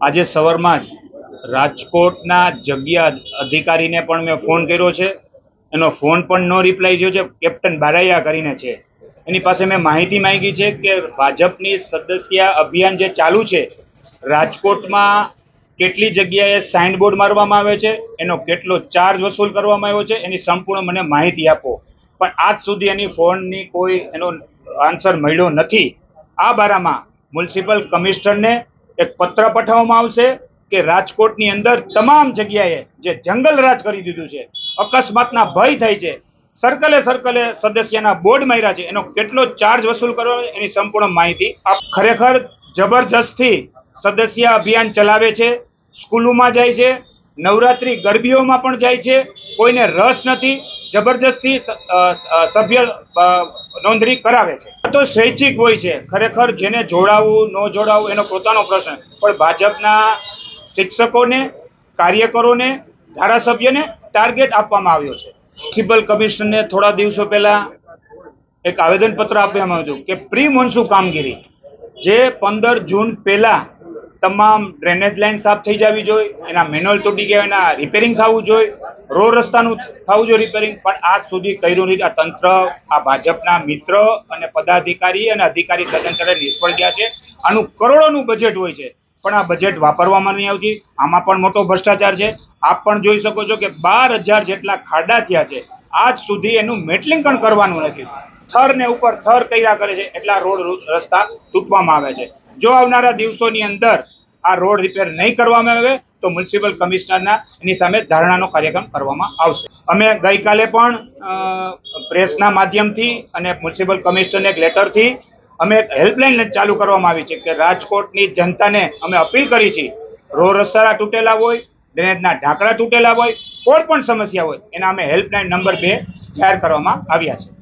આજે સવારમાં જ રાજકોટના જગ્યા અધિકારીને પણ મેં ફોન કર્યો છે. એનો ફોન પણ નો રિપ્લાય થયો છે. કેપ્ટન બારૈયા કરીને છે, એની પાસે મેં માહિતી માંગી છે કે ભાજપની સદસ્ય અભિયાન જે ચાલુ છે રાજકોટમાં કેટલી જગ્યાએ સાઇન બોર્ડ મારવામાં આવે છે, એનો કેટલો ચાર્જ વસૂલ કરવામાં આવ્યો છે, એની સંપૂર્ણ મને માહિતી આપો. પણ આજ સુધી એની ફોનની કોઈ એનો આન્સર મળ્યો નથી. આ બારામાં મ્યુનિસિપલ કમિશનરને એક પત્ર પઠાવવામાં આવશે કે રાજકોટની અંદર તમામ જગ્યાએ જે જંગલ રાજ કરી દીધું છે, અકસ્માતના ભય થાય છે, સર્કલે સદસ્યના બોર્ડ માર્યા છે, એનો કેટલો ચાર્જ વસૂલ કરવો એની સંપૂર્ણ માહિતી ખરેખર જબરજસ્તથી સદસ્ય અભિયાન ચલાવે છે. સ્કૂલોમાં જાય છે, નવરાત્રી ગરબીઓમાં પણ જાય છે, કોઈને રસ નથી, જબરજસ્તી સભ્ય નોંધણી કરાવે છે. તો સ્વૈચ્છિક હોય છે. ખરેખર જેને જોડાવું ન જોડાવું એનો પોતાનો પ્રશ્ન, પણ ભાજપના શિક્ષકોને, કાર્યકરોને, ધારાસભ્યને ટાર્ગેટ આપવામાં આવ્યો છે. મ્યુનિસિપલ કમિશનરને થોડા દિવસો પહેલા એક આવેદનપત્ર આપવામાં આવ્યું હતું કે પ્રી મોન્સૂન કામગીરી જે 15 જૂન પહેલા તમામ ડ્રેનેજ લાઇન સાફ થઈ જવી જોઈએ, એના મેન્યુઅલ તૂટી ગયા એના રિપેરિંગ થવું જોઈએ, રોડ રસ્તાનું થવું જોઈએ રિપેરિંગ, પણ આજ સુધી કર્યું નથી. આ તંત્ર, આ ભાજપના મિત્ર અને પદાધિકારી અને અધિકારી તંત્ર નિષ્ફળ ગયા છે. આનું કરોડોનું બજેટ હોય છે, પણ આ બજેટ વાપરવામાં નહીં આવતી. આમાં પણ મોટો ભ્રષ્ટાચાર છે. આપ પણ જોઈ શકો છો કે 12,000 જેટલા ખાડા થયા છે, આજ સુધી એનું મેટલિંગ પણ કરવાનું નથી. થર ને ઉપર થર કર્યા કરે છે, એટલા રોડ રસ્તા તૂટવામાં આવે છે. જો આવનારા દિવસોની અંદર આ રોડ રિપેર નહીં કરવામાં આવે તો મ્યુનિસિપલ કમિશનરના એની સામે ધારણાનો કાર્યક્રમ કરવામાં આવશે. અમે ગઈકાલે પણ પ્રેસના માધ્યમથી અને મ્યુનિસિપલ કમિશનરને એક લેટરથી અમે એક હેલ્પલાઇન ચાલુ કરવામાં આવી છે કે રાજકોટની જનતાને અમે અપીલ કરી છે, રોડ રસ્તા તૂટેલા હોય, ડ્રેનેજના ઢાંકણા તૂટેલા હોય, કોઈ પણ સમસ્યા હોય, એના અમે હેલ્પલાઇન નંબર 2 જાહેર કરવામાં આવ્યા છે.